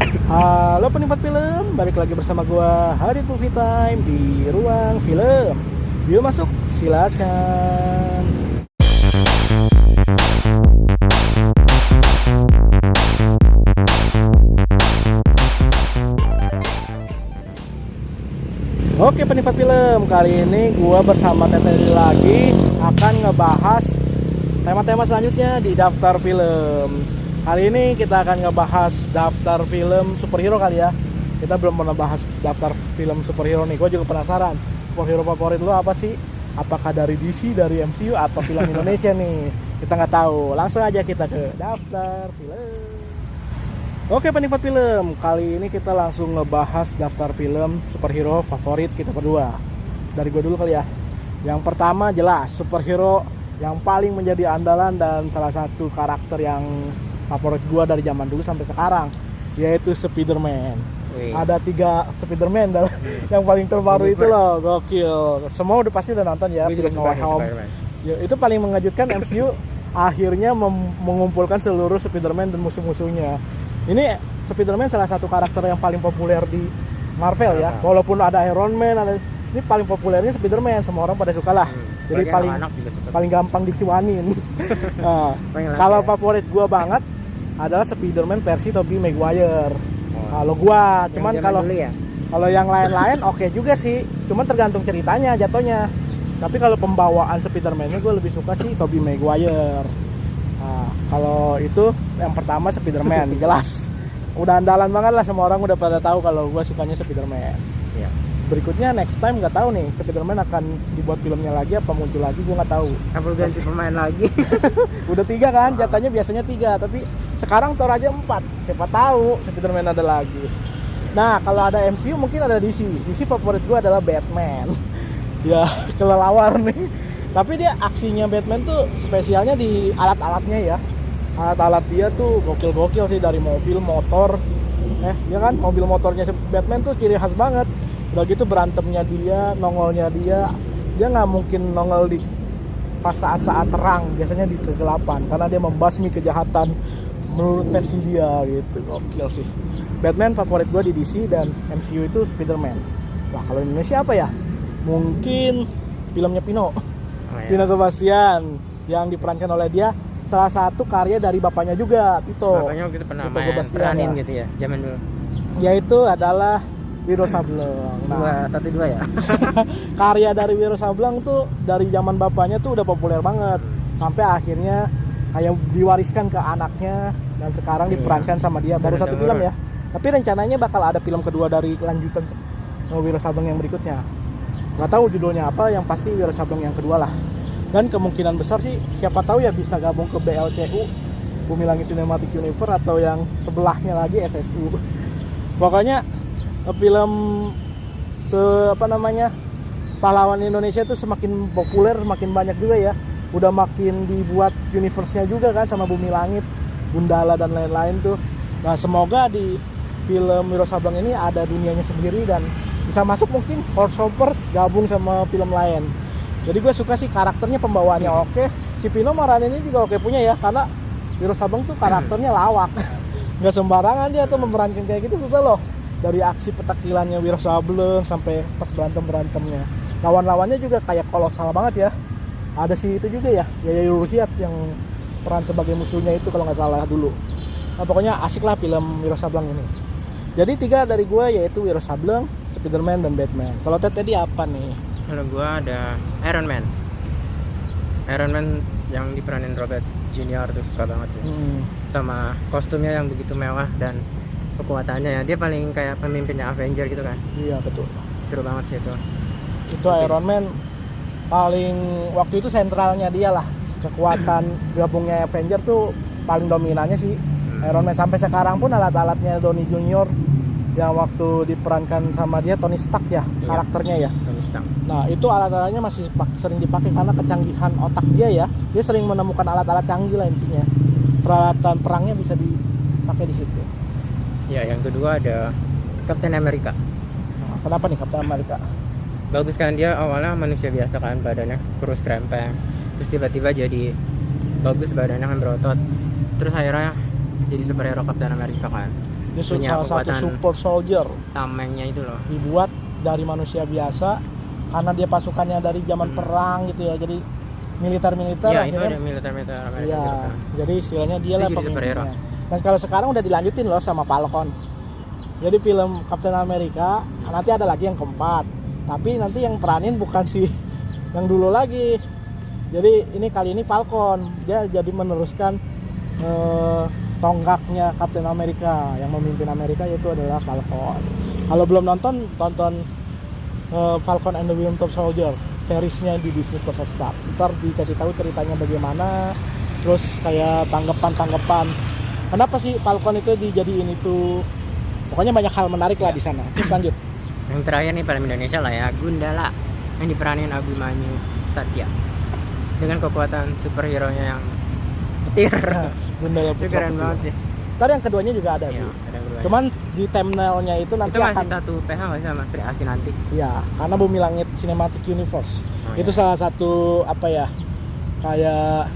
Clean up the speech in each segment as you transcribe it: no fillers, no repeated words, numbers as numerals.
Halo penikmat film, balik lagi bersama gua Hadit Movie Time di ruang film. Yuk masuk, silakan. Oke penikmat film, kali ini gua bersama Tete lagi akan ngebahas tema-tema selanjutnya di daftar film. Hari ini kita akan ngebahas daftar film superhero kali ya. Kita belum pernah bahas daftar film superhero nih. Gue juga penasaran, superhero favorit lu apa sih? Apakah dari DC, dari MCU, atau film Indonesia nih? Kita nggak tahu. Langsung aja kita ke daftar film. Oke penikmat film, kali ini kita langsung ngebahas daftar film superhero favorit kita berdua. Dari gue dulu kali ya. Yang pertama jelas superhero yang paling menjadi andalan dan salah satu karakter yang favorit gue dari zaman dulu sampai sekarang, yaitu Spider-Man. Ada 3 Spider-Man yang paling terbaru itu loh, gokil. Semua udah pasti udah nonton ya film No Way Home. Ya, itu paling mengejutkan MCU akhirnya mengumpulkan seluruh Spider-Man dan musuh-musuhnya. Ini Spider-Man salah satu karakter yang paling populer di Marvel ya. Walaupun ada Iron Man, ini paling populernya Spider-Man, semua orang pada suka lah. Jadi paling gampang dicuanin. Nah, kalau favorit gua banget adalah Spider-Man versi Tobey Maguire. Kalau gua, cuman kalau yang lain-lain oke juga sih. Cuman tergantung ceritanya jatuhnya. Tapi kalau pembawaan Spider-Man-nya gua lebih suka sih Tobey Maguire. Nah, kalau itu yang pertama Spider-Man jelas. Udah andalan banget lah, semua orang udah pada tahu kalau gua sukanya Spider-Man. Iya. Berikutnya next time nggak tahu nih Spider-Man akan dibuat filmnya lagi apa muncul lagi, gua nggak tahu. Apa ganti pemain lagi? Udah 3 kan, jatahnya biasanya 3, tapi sekarang Thor aja 4. Siapa tahu Spider-Man ada lagi. Nah kalau ada MCU mungkin ada DC. DC favorit gua adalah Batman. Ya kelelawar nih. Tapi dia aksinya Batman tuh spesialnya di alat-alatnya ya. Alat-alat dia tuh gokil-gokil sih, dari mobil, motor. Ya kan, mobil motornya Batman tuh ciri khas banget. Udah gitu berantemnya dia, nongolnya dia nggak mungkin nongol di pas saat-saat terang, biasanya di kegelapan karena dia membasmi kejahatan menurut versi dia gitu. Gokil sih. Batman favorit gua di DC dan MCU itu Spider-Man. Wah kalau Indonesia apa ya? Mungkin filmnya Pino. Pino Sebastian yang diperankan oleh dia, salah satu karya dari bapaknya juga, Tito. Bapaknya gitu pernah peranin gitu ya, zaman dulu. Yaitu adalah Wiro Sableng. Nah, 1-2 ya. Karya dari Wiro Sableng tuh dari zaman bapaknya tuh udah populer banget. Sampai akhirnya kayak diwariskan ke anaknya dan sekarang diperankan sama dia. Baru 1 film ya. Tapi rencananya bakal ada film kedua dari lanjutan Wiro Sableng yang berikutnya. Gak tahu judulnya apa, yang pasti Wiro Sableng yang kedua lah. Dan kemungkinan besar sih siapa tahu ya bisa gabung ke BLCU, Bumi Langit Cinematic Universe, atau yang sebelahnya lagi SSU. Pokoknya film pahlawan Indonesia itu semakin populer, semakin banyak juga ya. Udah makin dibuat universe-nya juga kan sama Bumi Langit, Gundala dan lain-lain tuh. Nah, semoga di film Wiro Sableng ini ada dunianya sendiri dan bisa masuk mungkin crossovers, gabung sama film lain. Jadi gue suka sih karakternya, pembawaannya oke. Si Pino Marani ini juga oke punya ya, karena Wiro Sableng tuh karakternya lawak. Gak sembarangan dia tuh memerankan kayak gitu, susah loh. Dari aksi petakilannya Wiro Sableng sampai pas berantem-berantemnya. Lawan-lawannya juga kayak kolosal banget ya. Ada sih itu juga ya, Yayan Ruhiat yang peran sebagai musuhnya itu kalau nggak salah dulu. Nah, pokoknya asik lah film Wiro Sableng ini. Jadi 3 dari gue yaitu Wiro Sableng, Spider-Man, dan Batman. Kalau tadi apa nih? Kalau gue ada Iron Man. Iron Man yang diperanin Robert Junior tuh suka banget sih. Sama kostumnya yang begitu mewah dan kekuatannya ya. Dia paling kayak pemimpinnya Avenger gitu kan. Iya betul. Seru banget sih itu. Itu Iron Man paling waktu itu sentralnya dia lah. Kekuatan gabungnya Avenger tuh paling dominannya sih Iron Man. Sampai sekarang pun alat-alatnya Downey Junior yang waktu diperankan sama dia Tony Stark ya, karakternya ya. Tony Stark. Nah itu alat-alatnya masih sering dipakai karena kecanggihan otak dia ya. Dia sering menemukan alat-alat canggih lah intinya. Peralatan perangnya bisa dipakai di situ. Ya, yang kedua ada Captain America. Nah, kenapa nih Captain America? Bagus kan, dia awalnya manusia biasa kan, badannya kurus krempeng. Terus tiba-tiba jadi bagus, badannya kan berotot. Terus akhirnya jadi superhero Captain America kan. Dia punya salah satu kekuatan super soldier, tamengnya itu loh. dibuat dari manusia biasa karena dia pasukannya dari zaman perang gitu ya. Jadi militer-militer Iya, itu akhirnya ada militer-militer Amerika iya, gitu kan. jadi istilahnya dia lah Dia jadi superhero. pemimpinnya. Dan kalau sekarang udah dilanjutin loh sama Falcon. Jadi film Captain America nanti ada lagi yang keempat. Tapi nanti yang peranin bukan si yang dulu lagi. Jadi ini kali ini Falcon. Dia jadi meneruskan tonggaknya Captain America. Yang memimpin Amerika yaitu adalah Falcon. Kalau belum nonton, tonton Falcon and the Winter Soldier seriesnya di Disney Plus Hotstar. Ntar dikasih tahu ceritanya bagaimana, terus kayak tanggapan kenapa sih Falcon itu dijadiin itu, pokoknya banyak hal menarik lah di sana. Terus lanjut Yang terakhir nih film Indonesia lah ya, Gundala yang diperanin Abimanyu Satya dengan kekuatan superhero-nya yang petir. Gundala Itu Putra keren Putri. banget sih. Ntar yang keduanya juga ada Iya, sih. ada keduanya. Cuman di thumbnailnya itu nanti itu masih akan satu PH nggak sih sama Sri Asi nanti? ya, karena Bumi Langit Cinematic Universe. Oh, Itu iya. salah satu apa ya, kayak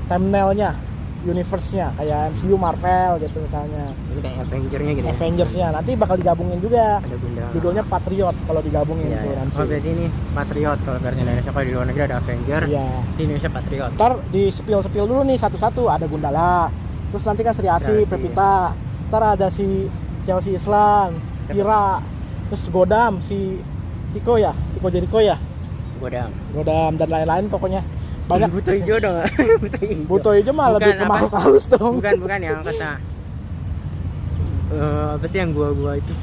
thumbnailnya, universe-nya kayak MCU Marvel gitu misalnya. Ini kayak Avenger-nya gitu ya. Avengers-nya nanti bakal digabungin juga. Ada Gundala. Judulnya Patriot kalau digabungin Iya, itu iya. nanti. Oh, berarti ini Patriot kalau versi Indonesia. Kalau di luar negeri ada Avenger, Iya. di Indonesia Patriot. Ntar di sepil dulu nih satu-satu. Ada Gundala, terus nanti kan Sri Asi, Sri Asi. Pevita, ntar ada si Chelsea Islan, Kira, terus Godam, si Ciko Jericho ya, Godam dan lain-lain pokoknya banyak. Buto hijau dong. Buto hijau. Buto hijau mah Bukan, lebih ke apa? makhluk halus dong. Bukan yang kata apa sih yang gua itu?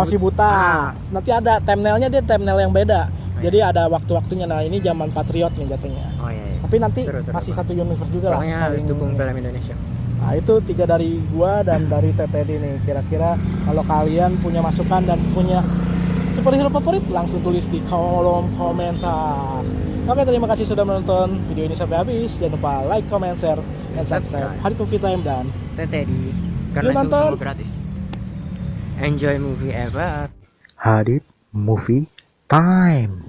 Si Buta. Ah. Nanti ada thumbnailnya, dia thumbnail yang beda. Oh, Jadi ada waktu-waktunya. Nah ini zaman Patriot nih jatuhnya. Oh iya. Tapi nanti Seru, masih Bang. satu universe juga lah. Pokoknya harus saling dukung ini. film Indonesia. Nah itu 3 dari gua dan dari TTD nih. Kira-kira kalau kalian punya masukan dan punya superhero favorit, langsung tulis di kolom komentar. Oke, terima kasih sudah menonton video ini sampai habis. Jangan lupa like, comment, share, dan subscribe. Hari Movie Time dan TTD karena Yuk itu nonton. semua gratis. Enjoy movie ever. Hadit Movie Time.